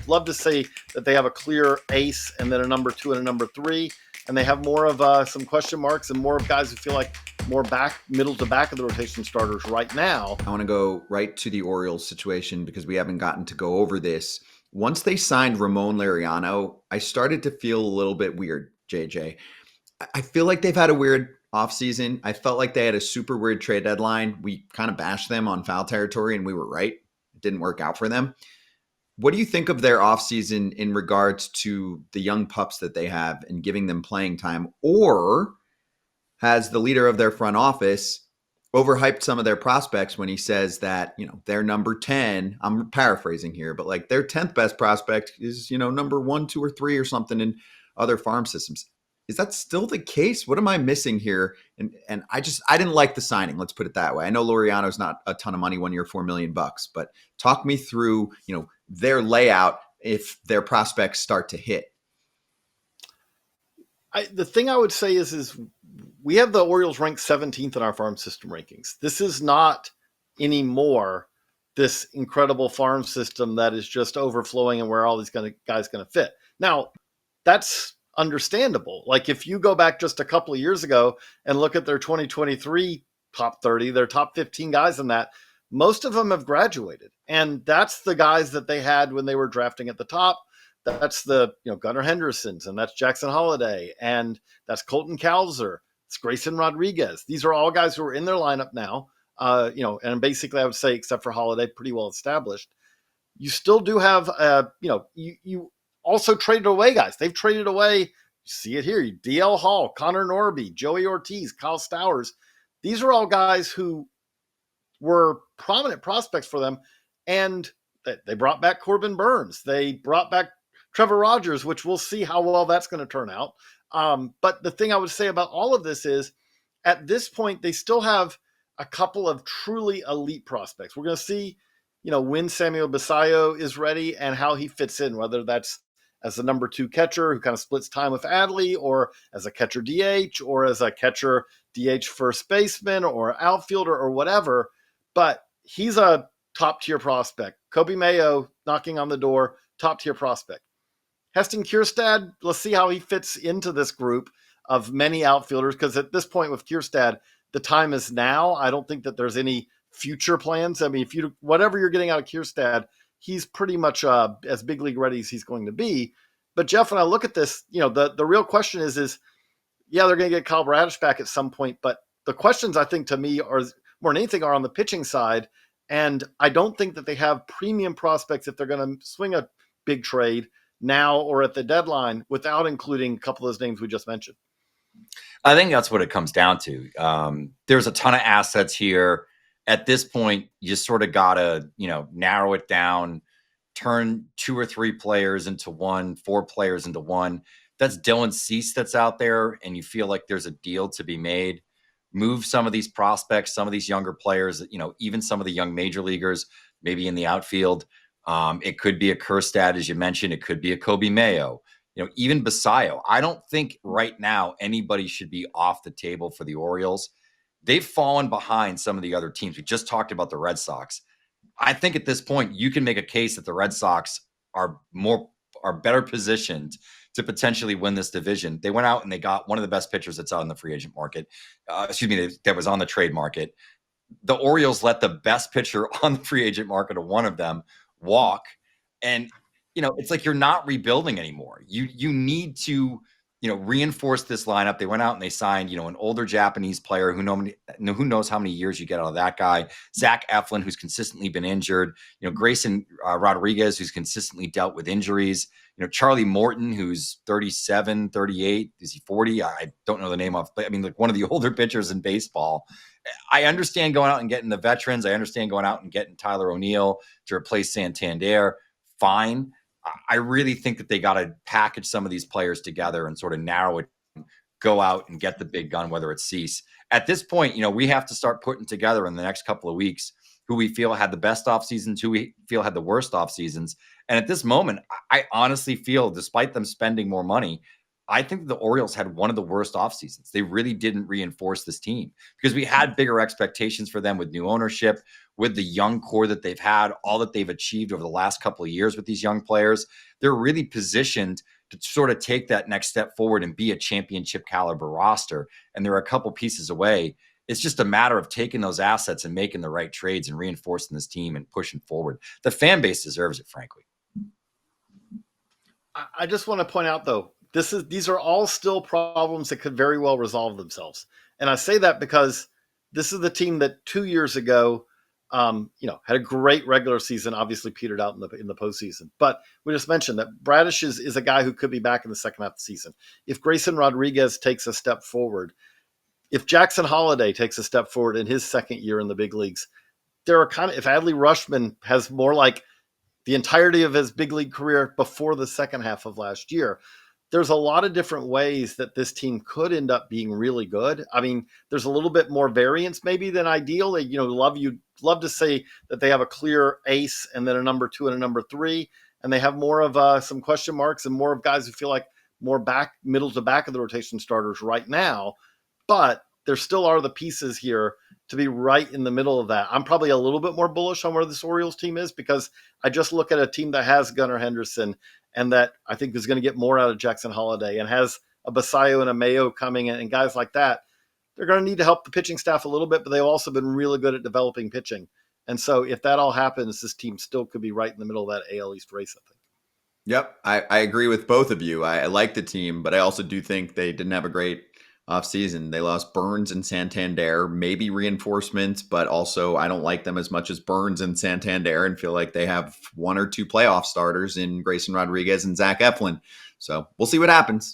love to say that they have a clear ace and then a number 2 and a number 3, and they have more of some question marks and more of guys who feel like more middle to back of the rotation starters right now. I want to go right to the Orioles situation because we haven't gotten to go over this. Once they signed Ramon Laureano, I started to feel a little bit weird, JJ. I feel like they've had a weird offseason. I felt like they had a super weird trade deadline. We kind of bashed them on foul territory, and we were right. It didn't work out for them. What do you think of their offseason in regards to the young pups that they have and giving them playing time? Or has the leader of their front office overhyped some of their prospects when he says that, their number 10, I'm paraphrasing here, but like their 10th best prospect is, number 1, 2, or 3 or something in other farm systems? Is that still the case? What am I missing here? And I didn't like the signing. Let's put it that way. I know Laureano's not a ton of money, 1 year, $4 million, but talk me through, their layout if their prospects start to hit. The thing I would say is we have the Orioles ranked 17th in our farm system rankings. This is not anymore this incredible farm system that is just overflowing and where all these guys going to fit. Now, that's understandable. Like if you go back just a couple of years ago and look at their 2023 top 30, their top 15 guys in that, most of them have graduated. And that's the guys that they had when they were drafting at the top. That's the Gunnar Hendersons, and that's Jackson Holliday, and that's Colton Cowser, it's Grayson Rodriguez. These are all guys who are in their lineup now. And basically I would say, except for Holliday, pretty well established. You still do have, you also traded away guys. They've traded away, you see it here, DL Hall, Connor Norby, Joey Ortiz, Kyle Stowers. These are all guys who were prominent prospects for them, and they brought back Corbin Burns. They brought back Trevor Rogers, which we'll see how well that's going to turn out. But the thing I would say about all of this is, at this point, they still have a couple of truly elite prospects. We're going to see, when Samuel Basayo is ready and how he fits in, whether that's as the number 2 catcher who kind of splits time with Adley, or as a catcher DH, or as a catcher DH first baseman, or outfielder, or whatever. But he's a top-tier prospect. Kobe Mayo knocking on the door, top-tier prospect. Heston Kjerstad, let's see how he fits into this group of many outfielders, because at this point with Kjerstad, the time is now. I don't think that there's any future plans. I mean, whatever you're getting out of Kjerstad, he's pretty much as big league ready as he's going to be. But Geoff, when I look at this, the real question is they're going to get Kyle Bradish back at some point, but the questions I think to me are more than anything are on the pitching side. And I don't think that they have premium prospects if they're going to swing a big trade now or at the deadline without including a couple of those names we just mentioned. I think that's what it comes down to. There's a ton of assets here. At this point, you sort of got to, narrow it down, turn 2 or 3 players into one, 4 players into one. That's Dylan Cease that's out there, and you feel like there's a deal to be made. Move some of these prospects, some of these younger players, even some of the young major leaguers, maybe in the outfield. It could be a Kjerstad, as you mentioned. It could be a Kobe Mayo, even Basayo. I don't think right now anybody should be off the table for the Orioles. They've fallen behind some of the other teams. We just talked about the Red Sox. I think at this point, you can make a case that the Red Sox are better positioned to potentially win this division. They went out and they got one of the best pitchers that's out in the free agent market. That was on the trade market. The Orioles let the best pitcher on the free agent market, or one of them, walk. And, it's like you're not rebuilding anymore. You need to, reinforce this lineup. They went out and they signed, an older Japanese player who knows how many years you get out of that guy. Zach Eflin, who's consistently been injured. Grayson Rodriguez, who's consistently dealt with injuries. Charlie Morton, who's 37, 38. Is he 40? I don't know the name off, but I mean, like one of the older pitchers in baseball. I understand going out and getting the veterans. I understand going out and getting Tyler O'Neill to replace Santander. Fine. I really think that they got to package some of these players together and sort of narrow it, go out and get the big gun, whether it's Cease. At this point, we have to start putting together in the next couple of weeks who we feel had the best off seasons, who we feel had the worst off seasons. And at this moment, I honestly feel, despite them spending more money, I think the Orioles had one of the worst off seasons. They really didn't reinforce this team because we had bigger expectations for them with new ownership, with the young core that they've had, all that they've achieved over the last couple of years with these young players. They're really positioned to sort of take that next step forward and be a championship caliber roster. And they're a couple pieces away. It's just a matter of taking those assets and making the right trades and reinforcing this team and pushing forward. The fan base deserves it, frankly. I just want to point out, though, these are all still problems that could very well resolve themselves. And I say that because this is the team that 2 years ago, had a great regular season, obviously petered out in the postseason. But we just mentioned that Bradish is a guy who could be back in the second half of the season. If Grayson Rodriguez takes a step forward, if Jackson Holliday takes a step forward in his second year in the big leagues, there are if Adley Rutschman has more like the entirety of his big league career before the second half of last year, there's a lot of different ways that this team could end up being really good. I mean, there's a little bit more variance maybe than ideal. You'd love to say that they have a clear ace and then a number 2 and a number 3, and they have more of some question marks and more of guys who feel like more middle to back of the rotation starters right now. But there still are the pieces here to be right in the middle of that. I'm probably a little bit more bullish on where this Orioles team is because I just look at a team that has Gunnar Henderson and that I think is going to get more out of Jackson Holliday and has a Basayo and a Mayo coming in and guys like that. They're going to need to help the pitching staff a little bit, but they've also been really good at developing pitching. And so if that all happens, this team still could be right in the middle of that AL East race, I think. Yep, I agree with both of you. I like the team, but I also do think they didn't have a great offseason. They lost Burns and Santander, maybe reinforcements, but also I don't like them as much as Burns and Santander and feel like they have 1 or 2 playoff starters in Grayson Rodriguez and Zach Eflin. So we'll see what happens.